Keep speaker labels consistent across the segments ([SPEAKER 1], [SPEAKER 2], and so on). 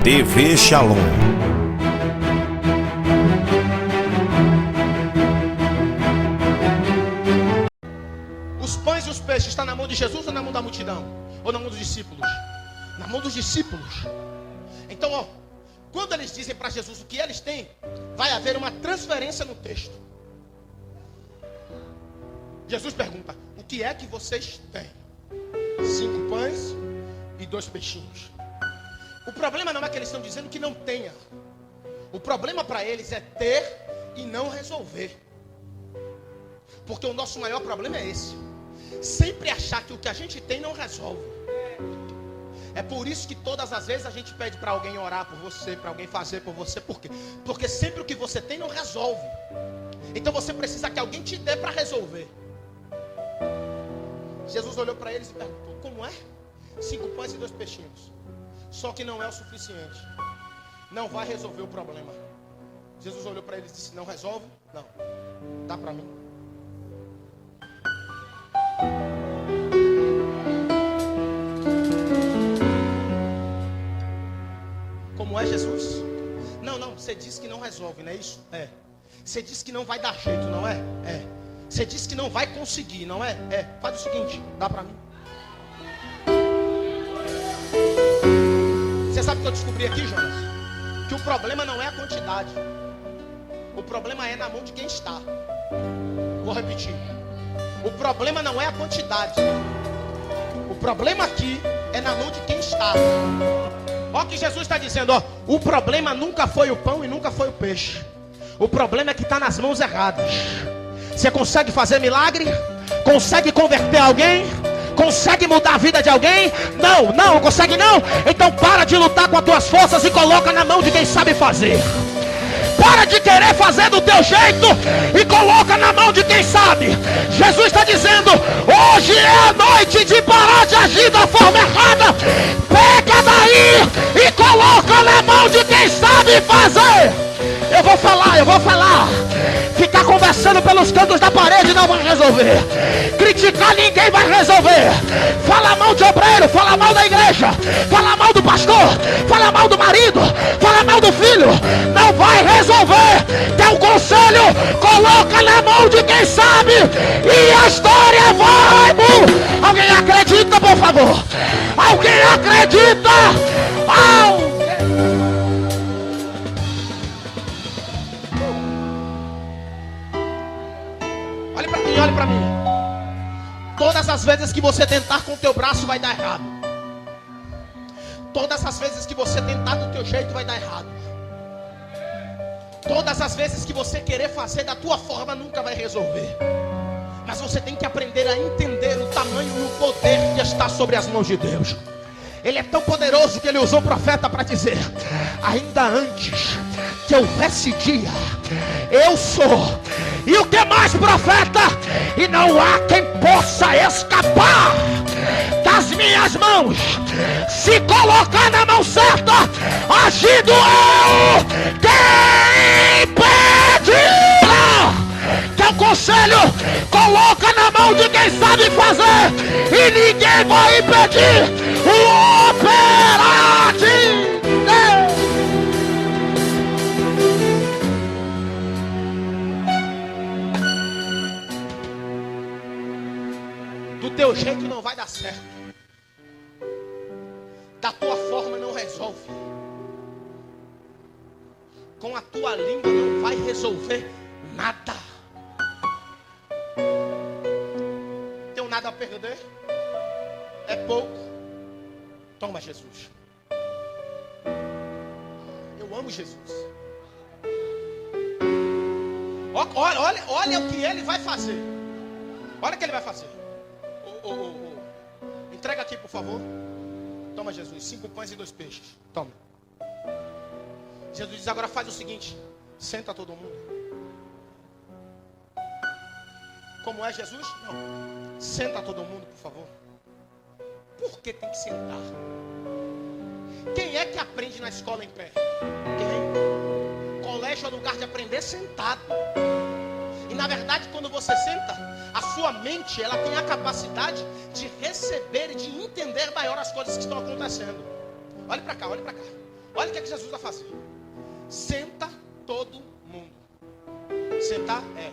[SPEAKER 1] TV Shalom.
[SPEAKER 2] Os pães e os peixes estão na mão de Jesus ou na mão da multidão? Ou na mão dos discípulos? Na mão dos discípulos. Então, ó, quando eles dizem para Jesus o que eles têm, vai haver uma transferência no texto. Jesus pergunta: o que é que vocês têm? 5 pães e 2 peixinhos. O problema não é que eles estão dizendo que não tenha. O problema para eles é ter e não resolver. Porque o nosso maior problema é esse: sempre achar que o que a gente tem não resolve. É por isso que todas as vezes a gente pede para alguém orar por você, para alguém fazer por você. Por quê? Porque sempre o que você tem não resolve. Então você precisa que alguém te dê para resolver. Jesus olhou para eles e perguntou: como é? 5 pães e 2 peixinhos. Só que não é o suficiente. Não vai resolver o problema. Jesus olhou para eles e disse: não resolve? Não. Dá para mim. Como é, Jesus? Não, você disse que não resolve, não é isso? É. Você disse que não vai dar jeito, não é? É. Você disse que não vai conseguir, não é? É. Faz o seguinte, dá pra mim. Você sabe o que eu descobri aqui, Jonas? Que o problema não é a quantidade. O problema é na mão de quem está. Vou repetir. O problema não é a quantidade. O problema aqui é na mão de quem está. Olha o que Jesus está dizendo, ó. O problema nunca foi o pão e nunca foi o peixe. O problema é que está nas mãos erradas. Você consegue fazer milagre? Consegue converter alguém? Consegue mudar a vida de alguém? Não consegue não? Então para de lutar com as tuas forças e coloca na mão de quem sabe fazer. Para de querer fazer do teu jeito e coloca na mão de quem sabe. Jesus está dizendo: hoje é a noite de parar de agir da forma errada. Pega daí e coloca na mão de quem sabe fazer. Eu vou falar. Ficar conversando pelos cantos da parede não vai resolver. Criticar ninguém vai resolver. Fala mal de obreiro, fala mal da igreja, fala mal do pastor, fala mal do marido, fala mal do filho, não vai resolver. Dê um conselho, coloca na mão de quem sabe e a história vai mudar. Alguém acredita, por favor? Alguém acredita? Olhe para mim. Todas as vezes que você tentar com o teu braço vai dar errado. Todas as vezes que você tentar do teu jeito vai dar errado. Todas as vezes que você querer fazer da tua forma nunca vai resolver. Mas você tem que aprender a entender o tamanho e o poder que está sobre as mãos de Deus. Ele é tão poderoso que ele usou o profeta para dizer: ainda antes que houvesse dia, eu sou. E o que mais, profeta? E não há quem possa escapar das minhas mãos. Se colocar na mão certa, agindo eu, quem impedirá? Teu conselho, coloca na mão de quem sabe fazer e ninguém vai impedir o operar de Deus. Do teu jeito não vai dar certo. Da tua forma não resolve. Com a tua língua não vai resolver nada. Tenho nada a perder. É pouco. Toma, Jesus. Eu amo Jesus. Olha o que ele vai fazer. Olha o que ele vai fazer. Entrega aqui, por favor. Toma, Jesus. 5 pães e 2 peixes. Toma. Jesus diz: agora faz o seguinte. Senta todo mundo. Como é, Jesus? Não. Senta todo mundo, por favor. Por que tem que sentar? Quem é que aprende na escola em pé? Quem? Colégio é lugar de aprender sentado. E na verdade, quando você senta, a sua mente, ela tem a capacidade de receber e de entender maior as coisas que estão acontecendo. Olhe para cá, olhe para cá. Olha o que Jesus vai fazer. Senta todo mundo. Sentar é.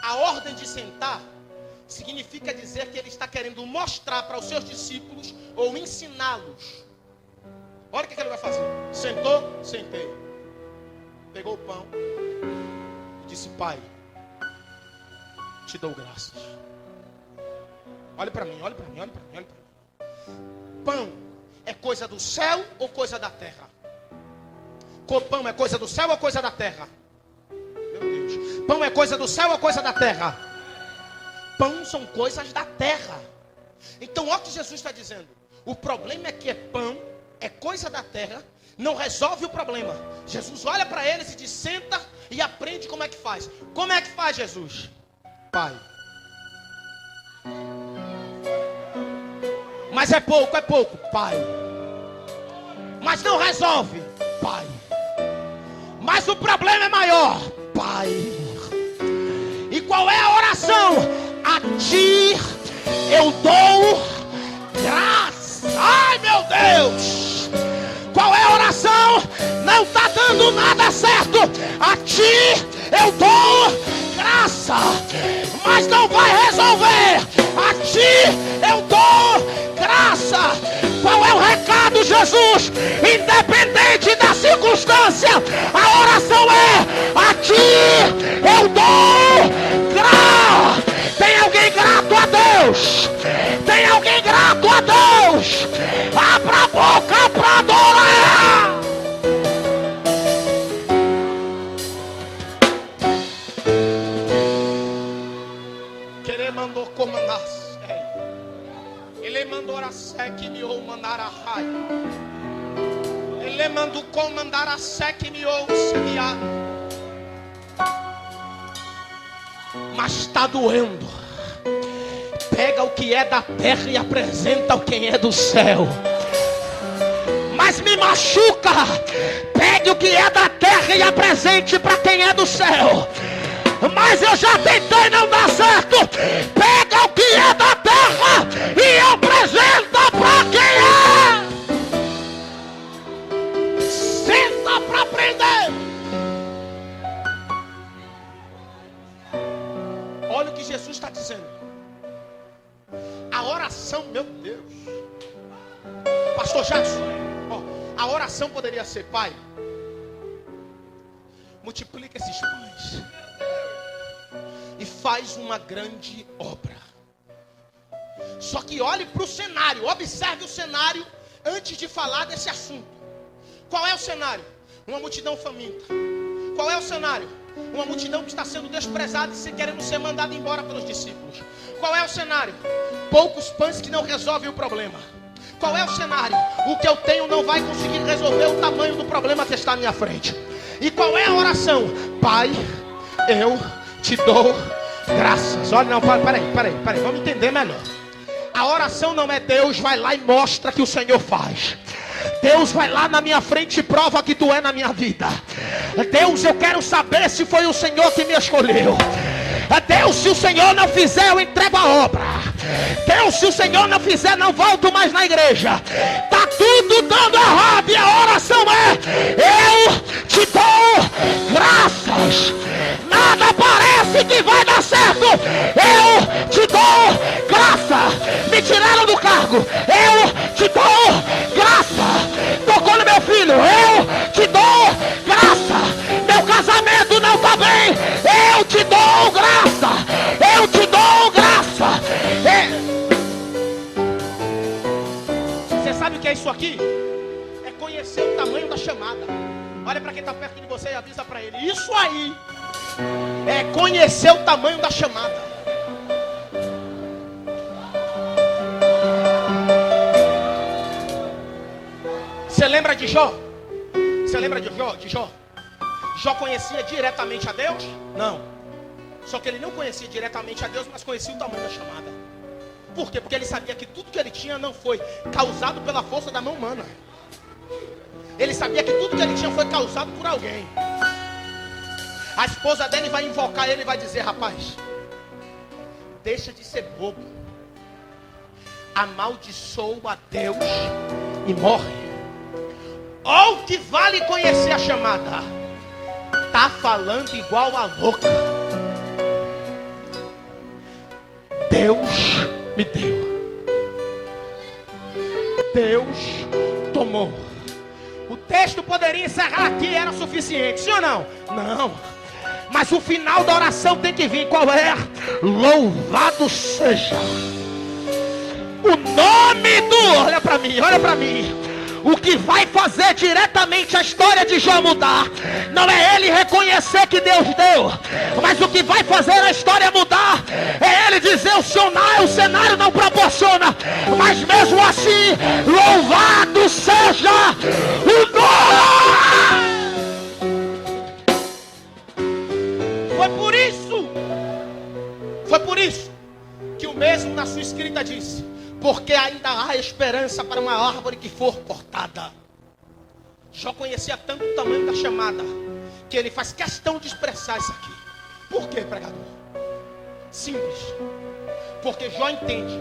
[SPEAKER 2] A ordem de sentar significa dizer que ele está querendo mostrar para os seus discípulos ou ensiná-los. Olha o que ele vai fazer. Sentou, sentei. Pegou o pão e disse: Pai, te dou graças. Olha para mim, olha para mim, olha para mim, olha para mim. Pão é coisa do céu ou coisa da terra? Pão é coisa do céu ou coisa da terra? Meu Deus. Pão é coisa do céu ou coisa da terra? Pão são coisas da terra. Então olha o que Jesus está dizendo. O problema é que pão é coisa da terra, não resolve o problema. Jesus olha para eles e diz: senta e aprende como é que faz. Como é que faz, Jesus? Pai. Mas é pouco, Pai. Mas não resolve, Pai. Mas o problema é maior, Pai. E qual é a oração? A ti eu dou graça. Ai, meu Deus. Qual é a oração? Não está dando nada certo. A ti eu dou graça. Mas não vai resolver. A ti eu dou graça. Qual é o recado, Jesus? Independente da circunstância, a oração é: a ti eu dou graça. Tem alguém grato a Deus? Tem alguém grato a Deus? Abra a boca para adorar. Ele mandou comandar. Ele mandou a seque me ou mandar a raia. Ele mandou comandar a seque me ou semear. Mas está doendo. Pega o que é da terra e apresenta o que é do céu. Mas me machuca. Pegue o que é da terra e apresente para quem é do céu. Mas eu já tentei, não dá certo. Pega o que é da terra e apresenta para quem é. Senta para aprender. Olha o que Jesus está dizendo. A oração, meu Deus. Pastor Jackson, a oração poderia ser: Pai, multiplica esses pães e faz uma grande obra. Só que olhe para o cenário, observe o cenário antes de falar desse assunto. Qual é o cenário? Uma multidão faminta. Qual é o cenário? Uma multidão que está sendo desprezada e querendo ser mandada embora pelos discípulos. Qual é o cenário? Poucos pães que não resolvem o problema. Qual é o cenário? O que eu tenho não vai conseguir resolver o tamanho do problema que está à minha frente. E qual é a oração? Pai, eu te dou graças. Olha, não, peraí, vamos entender melhor. A oração não é Deus vai lá e mostra que o Senhor faz. Deus vai lá na minha frente e prova que tu é na minha vida. Deus, eu quero saber se foi o Senhor que me escolheu. Deus, se o Senhor não fizer, eu entrego a obra. Deus, se o Senhor não fizer, não volto mais na igreja. Está tudo dando errado e a oração é: eu te dou graças. Nada parece que vai dar certo. Eu te dou graça. Me tiraram do cargo. Eu te dou graça. Tocou no meu filho. Eu te dou graça. Meu casamento não está bem. Eu te dou graça. Eu te dou graça. Você sabe o que é isso aqui? É conhecer o tamanho da chamada. Olha para quem está perto de você e avisa para ele. Isso aí é conhecer o tamanho da chamada. Você lembra de Jó? Você lembra de Jó? Jó conhecia diretamente a Deus? Não. Só que ele não conhecia diretamente a Deus, mas conhecia o tamanho da chamada. Por quê? Porque ele sabia que tudo que ele tinha não foi causado pela força da mão humana. Ele sabia que tudo que ele tinha foi causado por alguém. A esposa dele vai invocar ele e vai dizer: rapaz, deixa de ser bobo. Amaldiçoa a Deus e morre. Ou que vale conhecer a chamada, tá falando igual a louca. Deus me deu, Deus tomou. O texto poderia encerrar aqui, era suficiente, sim ou não? Não. Mas o final da oração tem que vir. Qual é? Louvado seja o nome do... Olha para mim, olha para mim. O que vai fazer diretamente a história de Jó mudar não é ele reconhecer que Deus deu, mas o que vai fazer a história mudar é ele dizer: o cenário não proporciona, mas mesmo assim, louvado seja o nome. Foi por isso que o mesmo na sua escrita disse: porque ainda há esperança para uma árvore que for cortada. Jó conhecia tanto o tamanho da chamada que ele faz questão de expressar isso aqui. Por quê, pregador? Simples. Porque Jó entende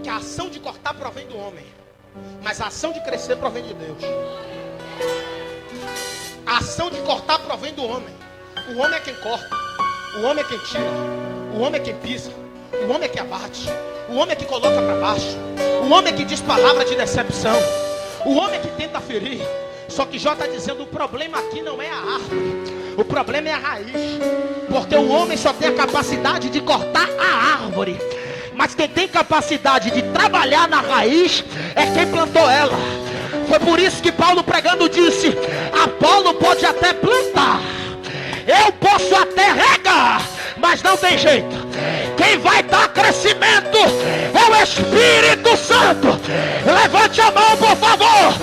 [SPEAKER 2] que a ação de cortar provém do homem, mas a ação de crescer provém de Deus. A ação de cortar provém do homem. O homem é quem corta, o homem é quem tira, o homem é quem pisa, o homem é quem abate, o homem é que coloca para baixo, o homem é que diz palavra de decepção, o homem é que tenta ferir. Só que Jó está dizendo: o problema aqui não é a árvore, o problema é a raiz. Porque o homem só tem a capacidade de cortar a árvore, mas quem tem capacidade de trabalhar na raiz é quem plantou ela. Foi por isso que Paulo, pregando, disse: Apolo pode até plantar, eu posso até regar, mas não tem jeito. Quem vai dar crescimento é o Espírito Santo. Levante a mão, por favor.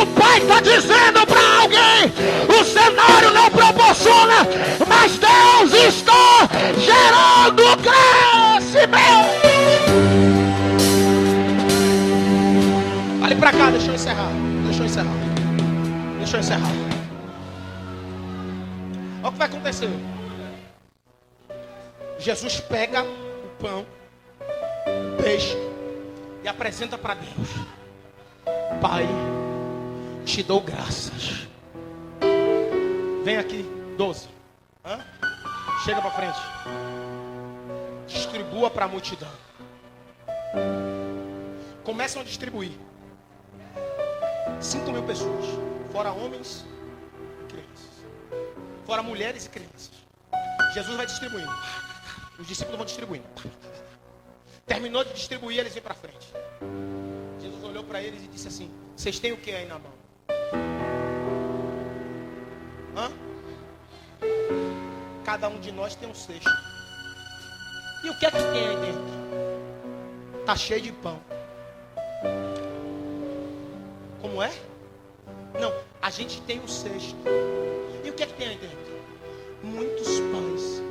[SPEAKER 2] O Pai está dizendo para alguém: o cenário não proporciona, mas Deus está gerando crescimento. Olhe para cá, deixa eu encerrar. Olha o que vai acontecer. Jesus pega o pão, o peixe e apresenta para Deus: Pai, te dou graças. Vem aqui, 12. Chega para frente. Distribua para a multidão. Começam a distribuir. 5.000 pessoas, fora homens e crianças, fora mulheres e crianças. Jesus vai distribuindo. Os discípulos vão distribuindo. Terminou de distribuir, eles vêm para frente. Jesus olhou para eles e disse assim: vocês têm o que aí na mão? Cada um de nós tem um cesto. E o que é que tem aí dentro? Está cheio de pão. Como é? Não, a gente tem um cesto. E o que é que tem aí dentro? Muitos pães.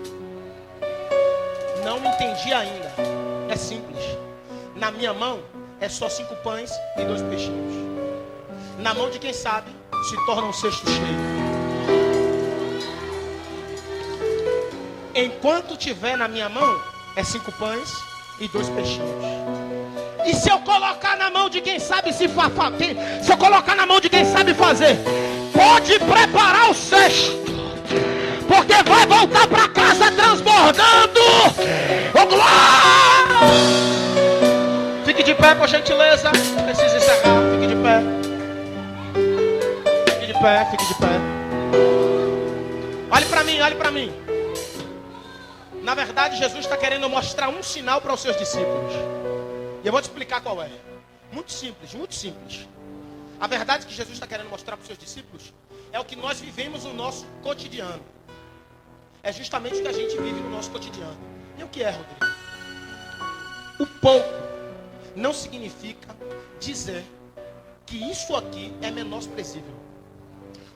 [SPEAKER 2] Não entendi ainda. É simples. Na minha mão é só 5 pães e 2 peixinhos. Na mão de quem sabe se torna um cesto cheio. Enquanto tiver na minha mão é 5 pães e 2 peixinhos. E se eu colocar na mão de quem sabe se eu colocar na mão de quem sabe fazer, pode preparar o cesto, porque vai voltar para casa transbordando. Glória! Fique de pé, por gentileza. Precisa encerrar. Fique de pé. Fique de pé, fique de pé. Olhe para mim, olhe para mim. Na verdade, Jesus está querendo mostrar um sinal para os seus discípulos. E eu vou te explicar qual é. Muito simples, muito simples. A verdade que Jesus está querendo mostrar para os seus discípulos é o que nós vivemos no nosso cotidiano. É justamente o que a gente vive no nosso cotidiano. E o que é, Rodrigo? O pouco não significa dizer que isso aqui é menosprezível.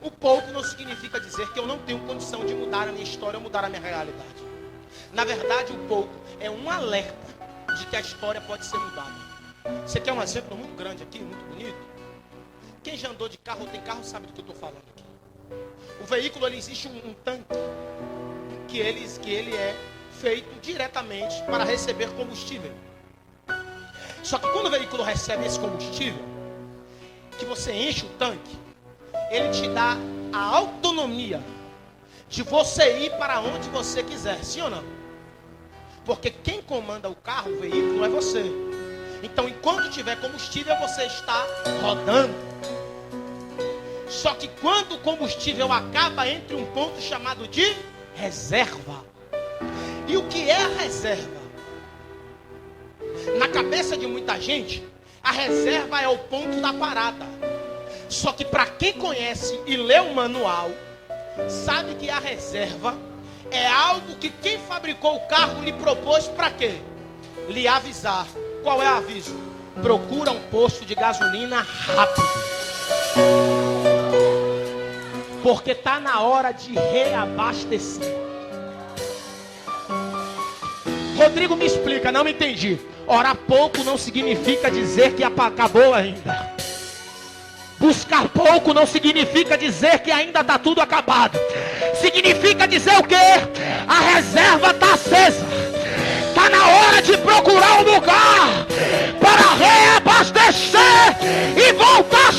[SPEAKER 2] O pouco não significa dizer que eu não tenho condição de mudar a minha história ou mudar a minha realidade. Na verdade, o pouco é um alerta de que a história pode ser mudada. Você quer um exemplo muito grande aqui, muito bonito? Quem já andou de carro ou tem carro sabe do que eu estou falando aqui. O veículo, ele existe um tanque que ele é feito diretamente para receber combustível. Só que quando o veículo recebe esse combustível, que você enche o tanque, ele te dá a autonomia de você ir para onde você quiser, sim ou não? Porque quem comanda o carro, o veículo, é você. Então, enquanto tiver combustível, você está rodando. Só que quando o combustível acaba, entre um ponto chamado de reserva. E o que é a reserva? Na cabeça de muita gente, a reserva é o ponto da parada. Só que para quem conhece e lê o manual, sabe que a reserva é algo que quem fabricou o carro lhe propôs para quê? Lhe avisar. Qual é o aviso? Procura um posto de gasolina rápido. Porque está na hora de reabastecer. Rodrigo, me explica, não me entendi. Orar pouco não significa dizer que acabou ainda. Buscar pouco não significa dizer que ainda está tudo acabado. Significa dizer o quê? A reserva está acesa. Está na hora de procurar um lugar para reabastecer e voltar